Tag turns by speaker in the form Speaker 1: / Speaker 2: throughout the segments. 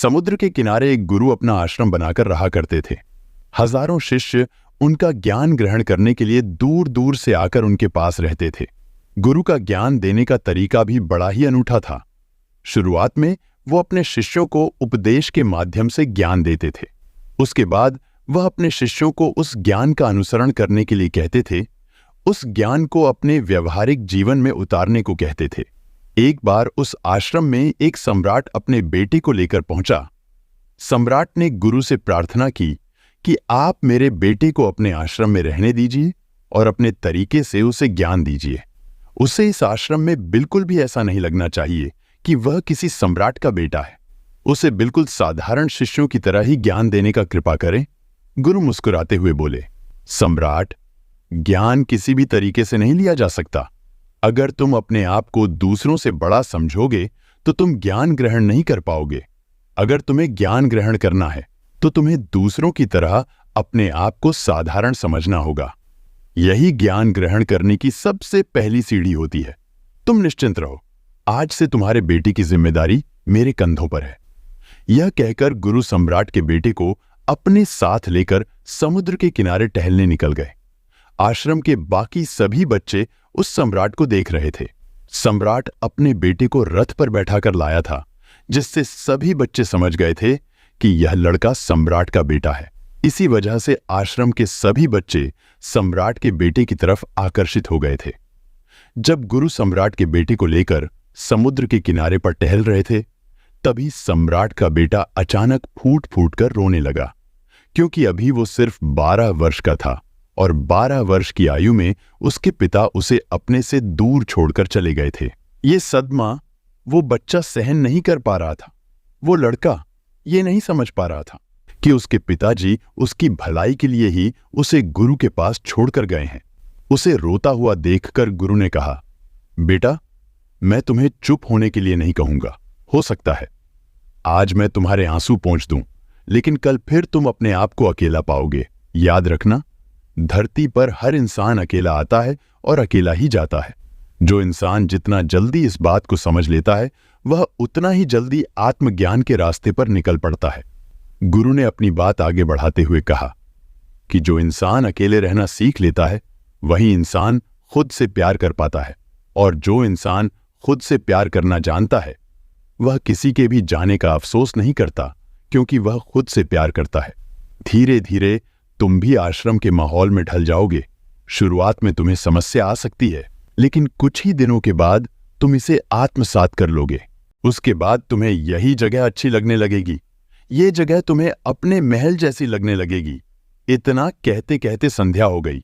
Speaker 1: समुद्र के किनारे एक गुरु अपना आश्रम बनाकर रहा करते थे। हजारों शिष्य उनका ज्ञान ग्रहण करने के लिए दूर दूर से आकर उनके पास रहते थे। गुरु का ज्ञान देने का तरीका भी बड़ा ही अनूठा था। शुरुआत में वो अपने शिष्यों को उपदेश के माध्यम से ज्ञान देते थे। उसके बाद वह अपने शिष्यों को उस ज्ञान का अनुसरण करने के लिए कहते थे, उस ज्ञान को अपने व्यवहारिक जीवन में उतारने को कहते थे। एक बार उस आश्रम में एक सम्राट अपने बेटे को लेकर पहुंचा। सम्राट ने गुरु से प्रार्थना की कि आप मेरे बेटे को अपने आश्रम में रहने दीजिए और अपने तरीके से उसे ज्ञान दीजिए। उसे इस आश्रम में बिल्कुल भी ऐसा नहीं लगना चाहिए कि वह किसी सम्राट का बेटा है। उसे बिल्कुल साधारण शिष्यों की तरह ही ज्ञान देने का कृपा करें। गुरु मुस्कुराते हुए बोले, सम्राट, ज्ञान किसी भी तरीके से नहीं लिया जा सकता। अगर तुम अपने आप को दूसरों से बड़ा समझोगे तो तुम ज्ञान ग्रहण नहीं कर पाओगे। अगर तुम्हें ज्ञान ग्रहण करना है तो तुम्हें दूसरों की तरह अपने आप को साधारण समझना होगा। यही ज्ञान ग्रहण करने की सबसे पहली सीढ़ी होती है। तुम निश्चिंत रहो, आज से तुम्हारे बेटे की जिम्मेदारी मेरे कंधों पर है। यह कहकर गुरु सम्राट के बेटे को अपने साथ लेकर समुद्र के किनारे टहलने निकल गए। आश्रम के बाकी सभी बच्चे उस सम्राट को देख रहे थे। सम्राट अपने बेटे को रथ पर बैठाकर लाया था, जिससे सभी बच्चे समझ गए थे कि यह लड़का सम्राट का बेटा है। इसी वजह से आश्रम के सभी बच्चे सम्राट के बेटे की तरफ आकर्षित हो गए थे। जब गुरु सम्राट के बेटे को लेकर समुद्र के किनारे पर टहल रहे थे, तभी सम्राट का बेटा अचानक फूट फूट कर रोने लगा, क्योंकि अभी वो सिर्फ 12 वर्ष का था और 12 वर्ष की आयु में उसके पिता उसे अपने से दूर छोड़कर चले गए थे। ये सदमा वो बच्चा सहन नहीं कर पा रहा था। वो लड़का ये नहीं समझ पा रहा था कि उसके पिताजी उसकी भलाई के लिए ही उसे गुरु के पास छोड़कर गए हैं। उसे रोता हुआ देखकर गुरु ने कहा, बेटा, मैं तुम्हें चुप होने के लिए नहीं कहूंगा। हो सकता है आज मैं तुम्हारे आंसू पोंछ दूं, लेकिन कल फिर तुम अपने आप को अकेला पाओगे। याद रखना, धरती पर हर इंसान अकेला आता है और अकेला ही जाता है। जो इंसान जितना जल्दी इस बात को समझ लेता है, वह उतना ही जल्दी आत्मज्ञान के रास्ते पर निकल पड़ता है। गुरु ने अपनी बात आगे बढ़ाते हुए कहा कि जो इंसान अकेले रहना सीख लेता है, वही इंसान खुद से प्यार कर पाता है, और जो इंसान खुद से प्यार करना जानता है, वह किसी के भी जाने का अफसोस नहीं करता, क्योंकि वह खुद से प्यार करता है। धीरे धीरे तुम भी आश्रम के माहौल में ढल जाओगे। शुरुआत में तुम्हें समस्या आ सकती है, लेकिन कुछ ही दिनों के बाद तुम इसे आत्मसात कर लोगे। उसके बाद तुम्हें यही जगह अच्छी लगने लगेगी। ये जगह तुम्हें अपने महल जैसी लगने लगेगी। इतना कहते कहते संध्या हो गई।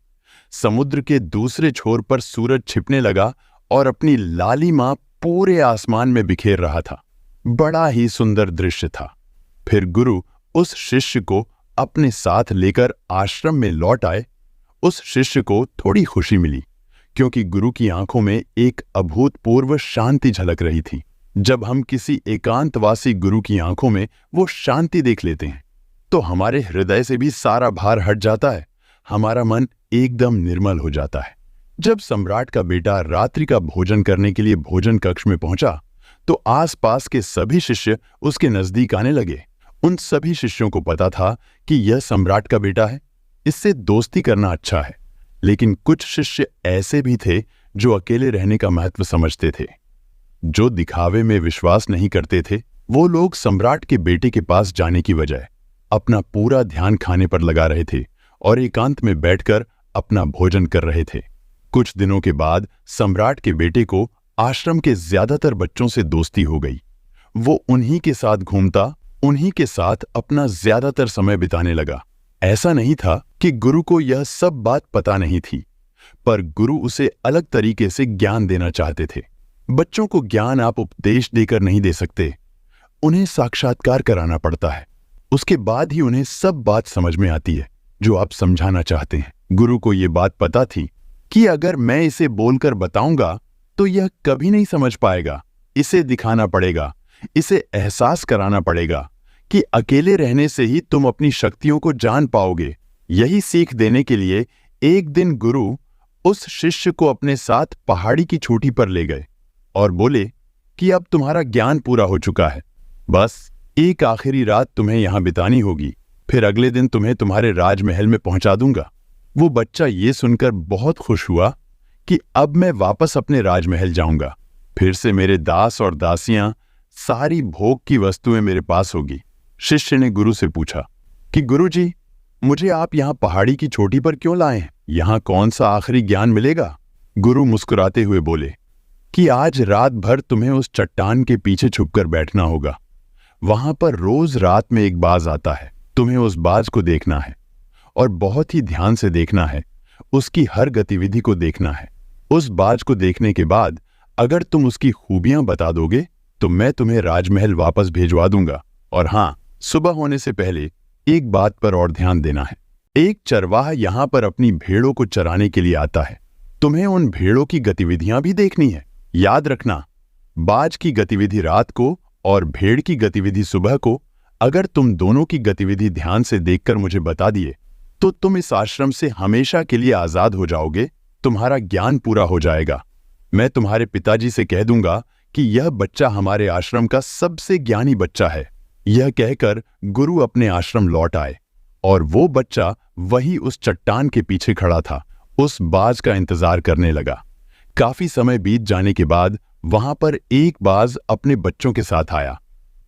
Speaker 1: समुद्र के दूसरे छोर पर सूरज छिपने लगा और अपनी लालिमा पूरे आसमान में बिखेर रहा था। बड़ा ही सुंदर दृश्य था। फिर गुरु उस शिष्य को अपने साथ लेकर आश्रम में लौट आए। उस शिष्य को थोड़ी खुशी मिली, क्योंकि गुरु की आंखों में एक अभूतपूर्व शांति झलक रही थी। जब हम किसी एकांतवासी गुरु की आंखों में वो शांति देख लेते हैं, तो हमारे हृदय से भी सारा भार हट जाता है। हमारा मन एकदम निर्मल हो जाता है। जब सम्राट का बेटा रात्रि का भोजन करने के लिए भोजन कक्ष में पहुंचा, तो आसपास के सभी शिष्य उसके नजदीक आने लगे। उन सभी शिष्यों को पता था कि यह सम्राट का बेटा है, इससे दोस्ती करना अच्छा है। लेकिन कुछ शिष्य ऐसे भी थे जो अकेले रहने का महत्व समझते थे। जो दिखावे में विश्वास नहीं करते थे, वो लोग सम्राट के बेटे के पास जाने की बजाय अपना पूरा ध्यान खाने पर लगा रहे थे और एकांत में बैठकर अपना भोजन कर रहे थे। कुछ दिनों के बाद सम्राट के बेटे को आश्रम के ज्यादातर बच्चों से दोस्ती हो गई। वो उन्हीं के साथ घूमता, उन्हीं के साथ अपना ज्यादातर समय बिताने लगा। ऐसा नहीं था कि गुरु को यह सब बात पता नहीं थी, पर गुरु उसे अलग तरीके से ज्ञान देना चाहते थे। बच्चों को ज्ञान आप उपदेश देकर नहीं दे सकते, उन्हें साक्षात्कार कराना पड़ता है। उसके बाद ही उन्हें सब बात समझ में आती है जो आप समझाना चाहते हैं। गुरु को यह बात पता थी कि अगर मैं इसे बोलकर बताऊंगा तो यह कभी नहीं समझ पाएगा। इसे दिखाना पड़ेगा, इसे एहसास कराना पड़ेगा कि अकेले रहने से ही तुम अपनी शक्तियों को जान पाओगे। यही सीख देने के लिए एक दिन गुरु उस शिष्य को अपने साथ पहाड़ी की चोटी पर ले गए और बोले कि अब तुम्हारा ज्ञान पूरा हो चुका है, बस एक आखिरी रात तुम्हें यहां बितानी होगी, फिर अगले दिन तुम्हें तुम्हारे राजमहल में पहुंचा दूंगा। वो बच्चा ये सुनकर बहुत खुश हुआ कि अब मैं वापस अपने राजमहल जाऊंगा। फिर से मेरे दास और दासियां, सारी भोग की वस्तुएं मेरे पास होगी। शिष्य ने गुरु से पूछा कि गुरुजी, मुझे आप यहाँ पहाड़ी की चोटी पर क्यों लाए हैं? यहाँ कौन सा आखिरी ज्ञान मिलेगा? गुरु मुस्कुराते हुए बोले कि आज रात भर तुम्हें उस चट्टान के पीछे छुपकर बैठना होगा। वहां पर रोज रात में एक बाज आता है। तुम्हें उस बाज को देखना है और बहुत ही ध्यान से देखना है। उसकी हर गतिविधि को देखना है। उस बाज को देखने के बाद अगर तुम उसकी खूबियां बता दोगे तो मैं तुम्हें राजमहल वापस भेजवा दूंगा। और हां, सुबह होने से पहले एक बात पर और ध्यान देना है। एक चरवाहा यहां पर अपनी भेड़ों को चराने के लिए आता है। तुम्हें उन भेड़ों की गतिविधियां भी देखनी है। याद रखना, बाज की गतिविधि रात को और भेड़ की गतिविधि सुबह को। अगर तुम दोनों की गतिविधि ध्यान से देखकर मुझे बता दिए तो तुम इस आश्रम से हमेशा के लिए आजाद हो जाओगे। तुम्हारा ज्ञान पूरा हो जाएगा। मैं तुम्हारे पिताजी से कह दूंगा कि यह बच्चा हमारे आश्रम का सबसे ज्ञानी बच्चा है। यह कहकर गुरु अपने आश्रम लौट आए और वो बच्चा वही उस चट्टान के पीछे खड़ा था, उस बाज का इंतजार करने लगा। काफी समय बीत जाने के बाद वहां पर एक बाज अपने बच्चों के साथ आया।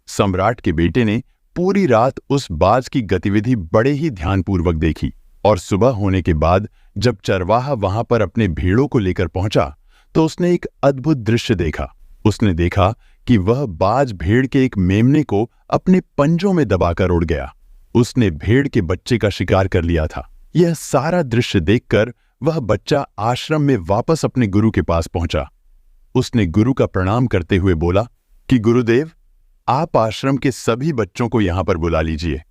Speaker 1: सम्राट के बेटे ने पूरी रात उस बाज की गतिविधि बड़े ही ध्यानपूर्वक देखी और सुबह होने के बाद जब चरवाहा वहां पर अपने भेड़ों को लेकर पहुंचा तो उसने एक अद्भुत दृश्य देखा। उसने देखा कि वह बाज भेड़ के एक मेमने को अपने पंजों में दबाकर उड़ गया। उसने भेड़ के बच्चे का शिकार कर लिया था। यह सारा दृश्य देखकर वह बच्चा आश्रम में वापस अपने गुरु के पास पहुंचा। उसने गुरु का प्रणाम करते हुए बोला कि गुरुदेव, आप आश्रम के सभी बच्चों को यहां पर बुला लीजिए।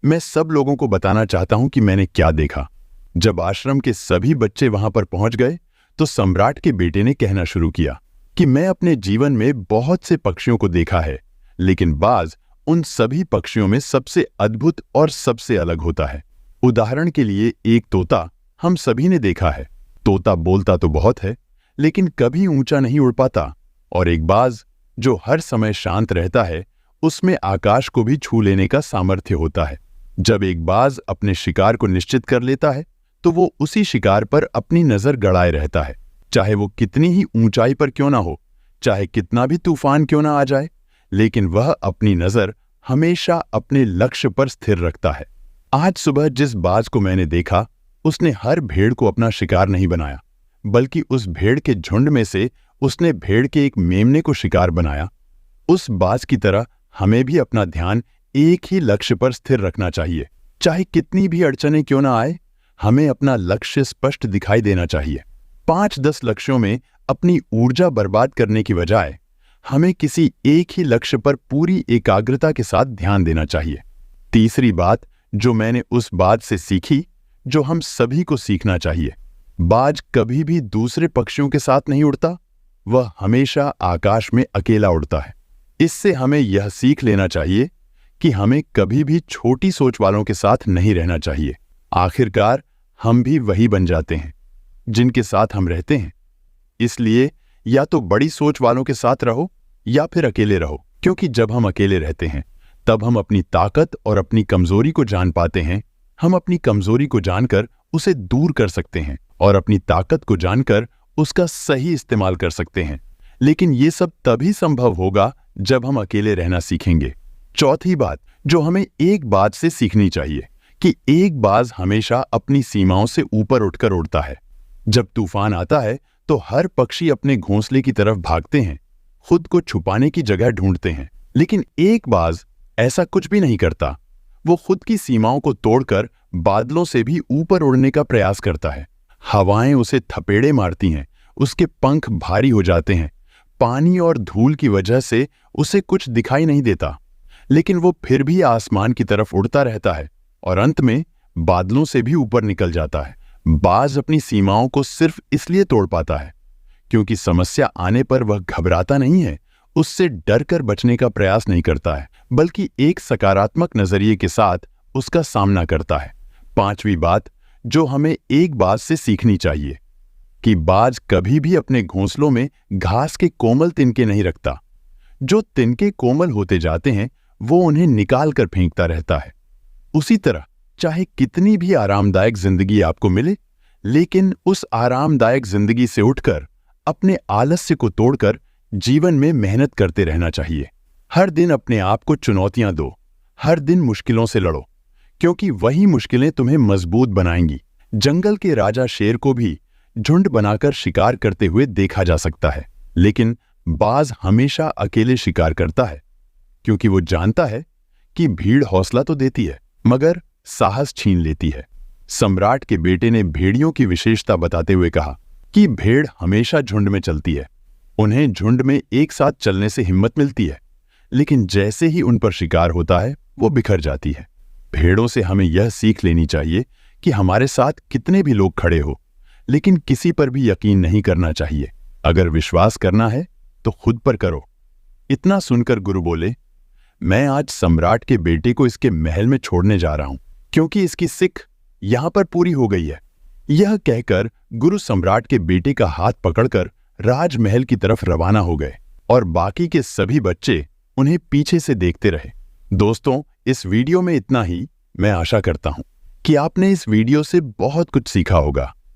Speaker 1: मैं सब लोगों को बताना चाहता हूं कि मैंने क्या देखा। जब आश्रम के सभी बच्चे वहां पर पहुंच गए तो सम्राट के बेटे ने कहना शुरू किया कि मैं अपने जीवन में बहुत से पक्षियों को देखा है, लेकिन बाज उन सभी पक्षियों में सबसे अद्भुत और सबसे अलग होता है। उदाहरण के लिए एक तोता हम सभी ने देखा है। तोता बोलता तो बहुत है लेकिन कभी ऊंचा नहीं उड़ पाता। और एक बाज जो हर समय शांत रहता है, उसमें आकाश को भी छू लेने का सामर्थ्य होता है। जब एक बाज अपने शिकार को निश्चित कर लेता है तो वो उसी शिकार पर अपनी नजर गड़ाए रहता है, चाहे वो कितनी ही ऊंचाई पर क्यों ना हो, चाहे कितना भी तूफान क्यों ना आ जाए, लेकिन वह अपनी नजर हमेशा अपने लक्ष्य पर स्थिर रखता है। आज सुबह जिस बाज को मैंने देखा उसने हर भेड़ को अपना शिकार नहीं बनाया, बल्कि उस भेड़ के झुंड में से उसने भेड़ के एक मेमने को शिकार बनाया। उस बाज की तरह हमें भी अपना ध्यान एक ही लक्ष्य पर स्थिर रखना चाहिए। चाहे कितनी भी अड़चनें क्यों ना आए, हमें अपना लक्ष्य स्पष्ट दिखाई देना चाहिए। 5-10 लक्ष्यों में अपनी ऊर्जा बर्बाद करने की बजाय हमें किसी एक ही लक्ष्य पर पूरी एकाग्रता के साथ ध्यान देना चाहिए। तीसरी बात जो मैंने उस बाज से सीखी, जो हम सभी को सीखना चाहिए, बाज कभी भी दूसरे पक्षियों के साथ नहीं उड़ता, वह हमेशा आकाश में अकेला उड़ता है। इससे हमें यह सीख लेना चाहिए कि हमें कभी भी छोटी सोच वालों के साथ नहीं रहना चाहिए। आखिरकार हम भी वही बन जाते हैं जिनके साथ हम रहते हैं। इसलिए या तो बड़ी सोच वालों के साथ रहो या फिर अकेले रहो, क्योंकि जब हम अकेले रहते हैं तब हम अपनी ताकत और अपनी कमजोरी को जान पाते हैं। हम अपनी कमजोरी को जानकर उसे दूर कर सकते हैं और अपनी ताकत को जानकर उसका सही इस्तेमाल कर सकते हैं। लेकिन ये सब तभी संभव होगा जब हम अकेले रहना सीखेंगे। चौथी बात जो हमें एक बात से सीखनी चाहिए कि एक बाज हमेशा अपनी सीमाओं से ऊपर उठकर उड़ता है। जब तूफान आता है तो हर पक्षी अपने घोंसले की तरफ भागते हैं, खुद को छुपाने की जगह ढूंढते हैं। लेकिन एक बाज ऐसा कुछ भी नहीं करता। वो खुद की सीमाओं को तोड़कर बादलों से भी ऊपर उड़ने का प्रयास करता है। हवाएं उसे थपेड़े मारती हैं, उसके पंख भारी हो जाते हैं, पानी और धूल की वजह से उसे कुछ दिखाई नहीं देता, लेकिन वो फिर भी आसमान की तरफ उड़ता रहता है और अंत में बादलों से भी ऊपर निकल जाता है। बाज अपनी सीमाओं को सिर्फ इसलिए तोड़ पाता है क्योंकि समस्या आने पर वह घबराता नहीं है, उससे डरकर बचने का प्रयास नहीं करता है, बल्कि एक सकारात्मक नजरिए के साथ उसका सामना करता है। पांचवी बात जो हमें एक बात से सीखनी चाहिए कि बाज कभी भी अपने घोंसलों में घास के कोमल तिनके नहीं रखता। जो तिनके कोमल होते जाते हैं वो उन्हें निकाल कर फेंकता रहता है। उसी तरह चाहे कितनी भी आरामदायक जिंदगी आपको मिले, लेकिन उस आरामदायक जिंदगी से उठकर अपने आलस्य को तोड़कर जीवन में मेहनत करते रहना चाहिए। हर दिन अपने आप को चुनौतियां दो, हर दिन मुश्किलों से लड़ो, क्योंकि वही मुश्किलें तुम्हें मजबूत बनाएंगी। जंगल के राजा शेर को भी झुंड बनाकर शिकार करते हुए देखा जा सकता है, लेकिन बाज हमेशा अकेले शिकार करता है, क्योंकि वो जानता है कि भीड़ हौसला तो देती है मगर साहस छीन लेती है। सम्राट के बेटे ने भेड़ियों की विशेषता बताते हुए कहा कि भेड़ हमेशा झुंड में चलती है। उन्हें झुंड में एक साथ चलने से हिम्मत मिलती है, लेकिन जैसे ही उन पर शिकार होता है वो बिखर जाती है। भेड़ों से हमें यह सीख लेनी चाहिए कि हमारे साथ कितने भी लोग खड़े हो, लेकिन किसी पर भी यकीन नहीं करना चाहिए। अगर विश्वास करना है तो खुद पर करो। इतना सुनकर गुरु बोले, मैं आज सम्राट के बेटे को इसके महल में छोड़ने जा रहा हूं, क्योंकि इसकी सिक यहां पर पूरी हो गई है। यह कहकर गुरु सम्राट के बेटे का हाथ पकड़कर राजमहल की तरफ रवाना हो गए और बाकी के सभी बच्चे उन्हें पीछे से देखते रहे। दोस्तों, इस वीडियो में इतना ही। मैं आशा करता हूं कि आपने इस वीडियो से बहुत कुछ सीखा होगा।